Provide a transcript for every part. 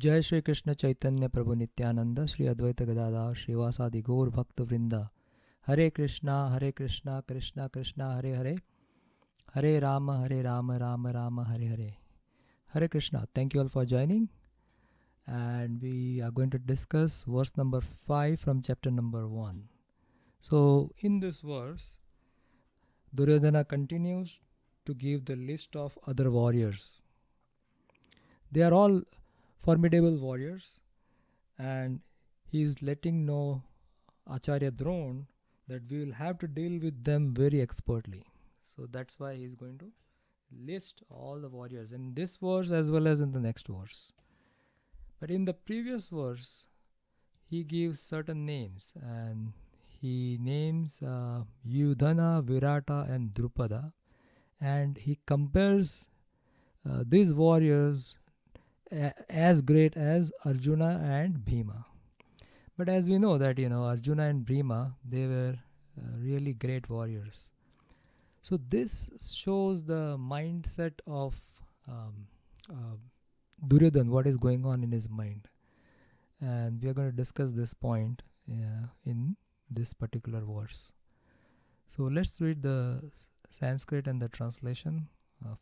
जय श्री कृष्ण चैतन्य प्रभु नित्यानंद श्री अद्वैत गदाधर श्रीवासादि गौर भक्त वृंदा। हरे कृष्णा कृष्णा कृष्णा हरे हरे, हरे Ram Ram Ram Hare Hare. Hare Krishna. Thank you all for joining. And we are going to discuss verse number 5 from chapter number 1. So, in this verse, Duryodhana continues to give the list of other warriors. They are all formidable warriors, and he is letting know Acharya Drona that we will have to deal with them very expertly. So that's why he is going to list all the warriors in this verse as well as in the next verse. But in the previous verse, he gives certain names, and he names Yudhana, Virata, and Drupada, and he compares these warriors as great as Arjuna and Bhima. But as we know that Arjuna and Bhima, they were really great warriors. So this shows the mindset of um, uh, Duryodhan, what is going on in his mind, and we are going to discuss this point in this particular verse. So let's read the Sanskrit and the translation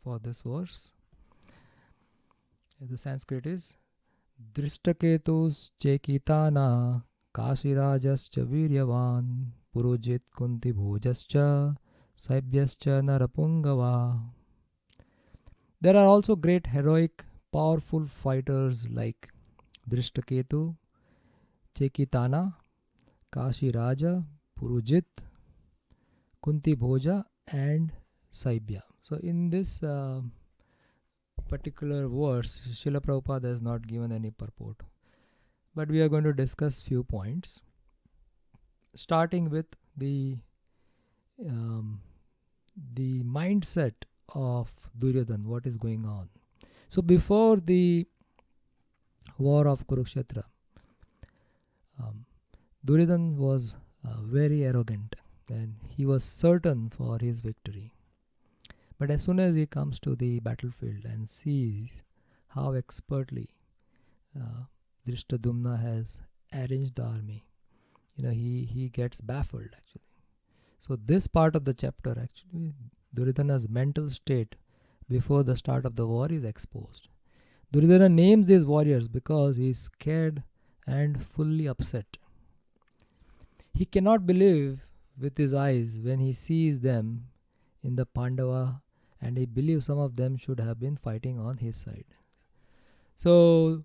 for this verse. The Sanskrit is Drishtaketus Chekitana Kashirajascha Viryavan Purujit Kunti Bhojascha Saibhyascha Narapungava. There are also great heroic, powerful fighters like Drishtaketu, Chekitana, Kashiraja, Purujit, Kunti Bhoja, and Saibhya. So in this particular verse, Srila Prabhupada has not given any purport, but we are going to discuss few points, starting with the mindset of Duryodhan, what is going on. So before the war of Kurukshetra, Duryodhan was very arrogant and he was certain for his victory. But as soon as he comes to the battlefield and sees how expertly Drishtadumna has arranged the army, he gets baffled actually. So this part of the chapter, actually, Duryodhana's mental state before the start of the war is exposed. Duryodhana names these warriors because he is scared and fully upset. He cannot believe with his eyes when he sees them in the Pandava, and he believes some of them should have been fighting on his side. So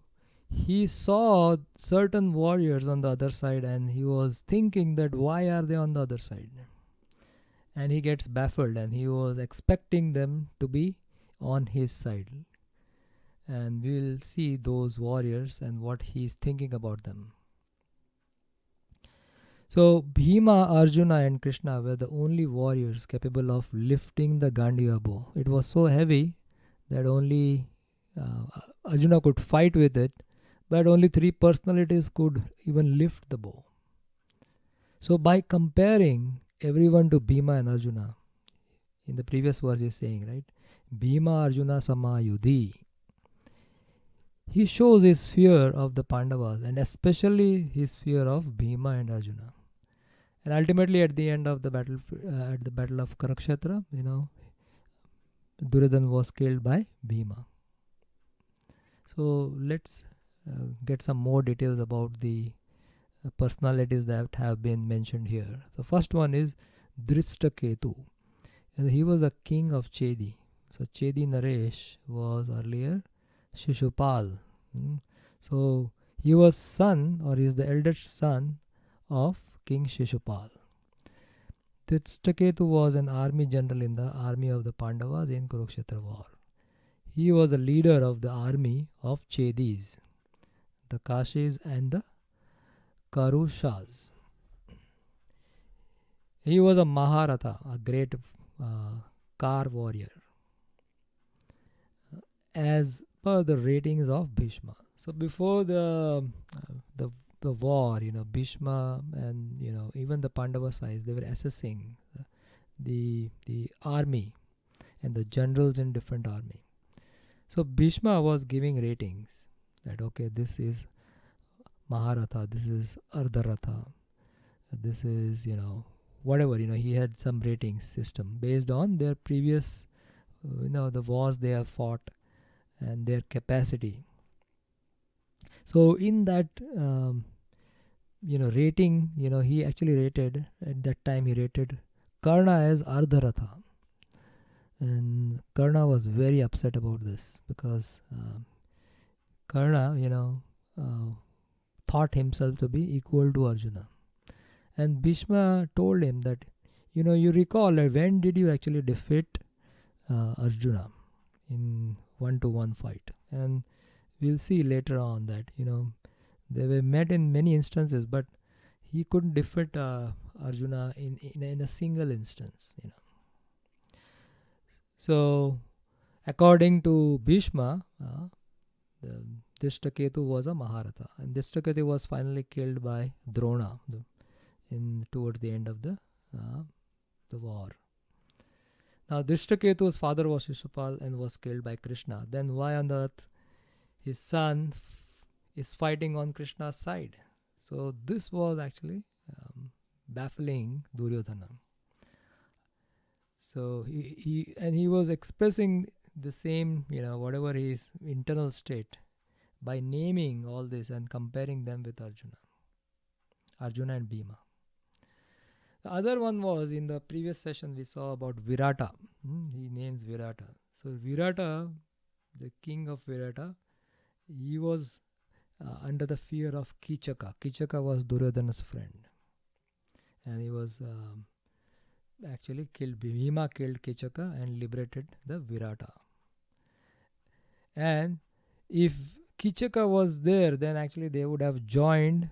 he saw certain warriors on the other side and he was thinking that why are they on the other side? And he gets baffled and he was expecting them to be on his side. And we'll see those warriors and what he's thinking about them. So Bhima, Arjuna and Krishna were the only warriors capable of lifting the Gandiva bow. It was so heavy that only Arjuna could fight with it, but only 3 personalities could even lift the bow. So by comparing everyone to Bhima and Arjuna, in the previous verse he is saying, right, Bhima Arjuna Samayudhi, he shows his fear of the Pandavas and especially his fear of Bhima and Arjuna. And ultimately, at the end of the battle, at the battle of Kurukshetra, Duryodhan was killed by Bhima. So let's get some more details about the personalities that have been mentioned here. The first one is Drishtaketu. He was a king of Chedi. So Chedi Naresh was earlier Shishupal. So he was son, or he is the eldest son of King Shishupal. Drishtaketu was an army general in the army of the Pandavas in Kurukshetra war. He was the leader of the army of Chedis, the Kashis and the Karushas. He was a Maharatha, a great car warrior, as per the ratings of Bhishma. So before the war, Bhishma and even the Pandava sides, they were assessing the army and the generals in different army. So Bhishma was giving ratings. that okay, this is Maharatha, this is Ardharatha, this is, whatever, he had some rating system based on their previous, the wars they have fought and their capacity. So in that, rating, he actually rated, at that time he rated Karna as Ardharatha. And Karna was very upset about this because Karna, thought himself to be equal to Arjuna. And Bhishma told him that, you recall that when did you actually defeat Arjuna in 1-to-1 fight? And we'll see later on that, they were met in many instances, but he couldn't defeat Arjuna in a single instance, So, according to Bhishma, the Drishtaketu was a Maharatha, and Drishtaketu was finally killed by Drona towards the end of the war. Now, Drishtaketu's father was Shishupal and was killed by Krishna. Then why on earth his son is fighting on Krishna's side? So this was actually baffling Duryodhana. So he was expressing the same, whatever his internal state, by naming all this and comparing them with Arjuna and Bhima. The other one was, in the previous session we saw about Virata. He names Virata. So Virata, the king of Virata, he was under the fear of Kichaka. Kichaka was Duryodhana's friend, and he was actually killed. Bhima killed Kichaka and liberated the Virata. And if Kichaka was there, then actually they would have joined,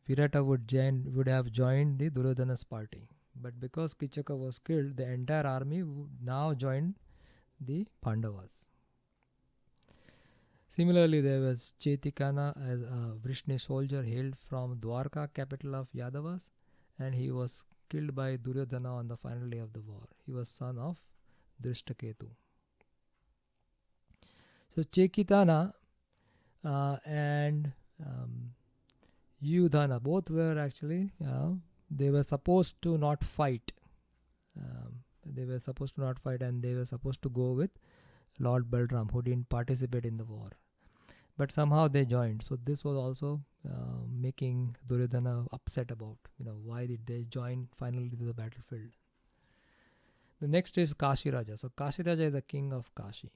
Virata would have joined the Duryodhana's party. But because Kichaka was killed, the entire army would now join the Pandavas. Similarly, there was Chetikana, as a Vrishni soldier hailed from Dwarka, capital of Yadavas, and he was killed by Duryodhana on the final day of the war. He was son of Drishtaketu. So Chekitana and Yudhana, both were actually, they were supposed to not fight. And they were supposed to go with Lord Balram, who didn't participate in the war. But somehow they joined. So this was also making Duryodhana upset about, why did they join finally to the battlefield. The next is Kashi Raja. So Kashi Raja is a king of Kashi.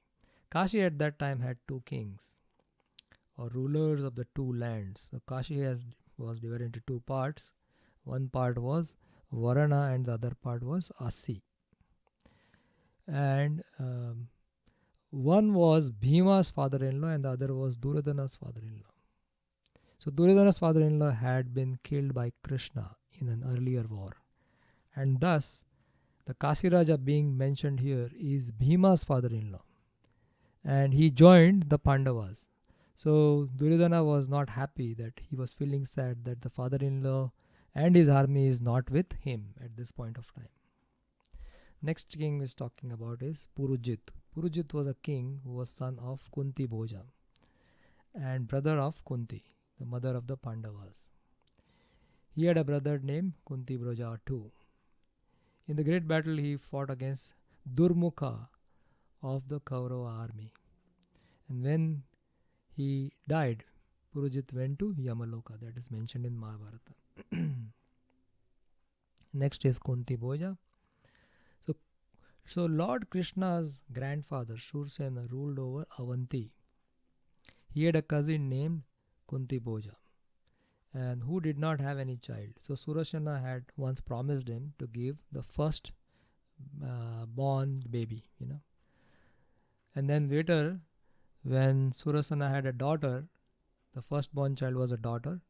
Kashi at that time had two kings, or rulers of the two lands. So Kashi was divided into two parts. One part was Varana and the other part was Asi. And one was Bhima's father-in-law and the other was Duryodhana's father-in-law. So Duryodhana's father-in-law had been killed by Krishna in an earlier war. And thus, the Kashi Raja being mentioned here is Bhima's father-in-law. And he joined the Pandavas. So Duryodhana was not happy, that he was feeling sad that the father-in-law and his army is not with him at this point of time. Next king is talking about is Purujit. Purujit was a king who was son of Kunti Bhoja and brother of Kunti, the mother of the Pandavas. He had a brother named Kunti Bhoja too. In the great battle he fought against Durmukha of the Kaurava army. And when he died, Purujit went to Yamaloka, that is mentioned in Mahabharata. Next is Kunti Bhoja. So Lord Krishna's grandfather Shursena ruled over Avanti. He had a cousin named Kunti Bhoja, and who did not have any child. So Surasena had once promised him to give the first born baby, And then later, when Surasena had a daughter, the firstborn child was a daughter,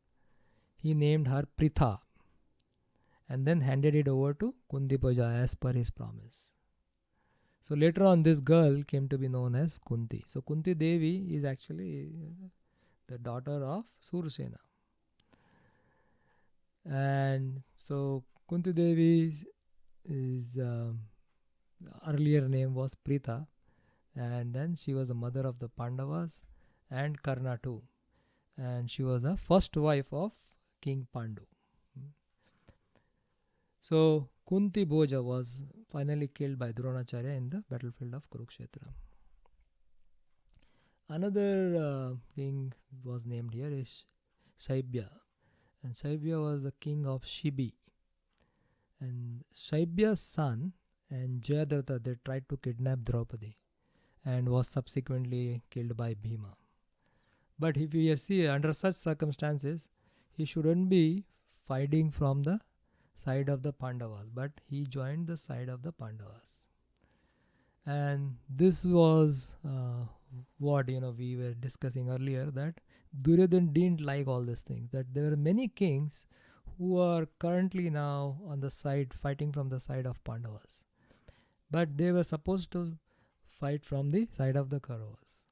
he named her Pritha and then handed it over to Kunti Bhoja as per his promise. So later on, this girl came to be known as Kunti. So Kunti Devi is actually the daughter of Sursena. And so Kunti Devi is earlier name was Pritha, and then she was the mother of the Pandavas, and Karna too. And she was the first wife of King Pandu. So Kunti Bhoja was finally killed by Dronacharya in the battlefield of Kurukshetra. Another king was named here is Shaibya, and Shaibya was the king of Shibi. And Shaibya's son and Jayadratha, they tried to kidnap Draupadi and was subsequently killed by Bhima. But if you see, under such circumstances, he shouldn't be fighting from the side of the Pandavas, but he joined the side of the Pandavas. And this was what we were discussing earlier, that Duryodhan didn't like all these things, that there were many kings who are currently now on the side, fighting from the side of Pandavas, but they were supposed to fight from the side of the Kauravas.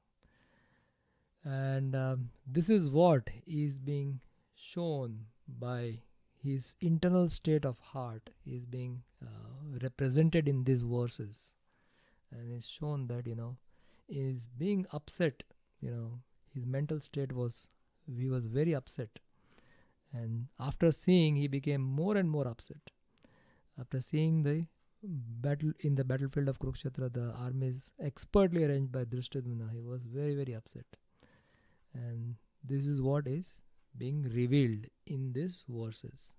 And this is what is being shown by his internal state of heart is being represented in these verses, and it's shown that is being upset. His mental state was, he was very upset, and after seeing, he became more and more upset. After seeing the battle in the battlefield of Kurukshetra, the armies expertly arranged by Drishtadyumna, he was very, very upset. And this is what is being revealed in these verses.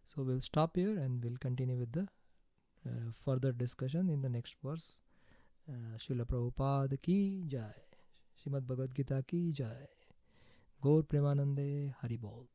So we'll stop here and we'll continue with the further discussion in the next verse. Srila Prabhupada ki jai, Srimad Bhagavad Gita ki jai, Gaur Premanande Hari Bol.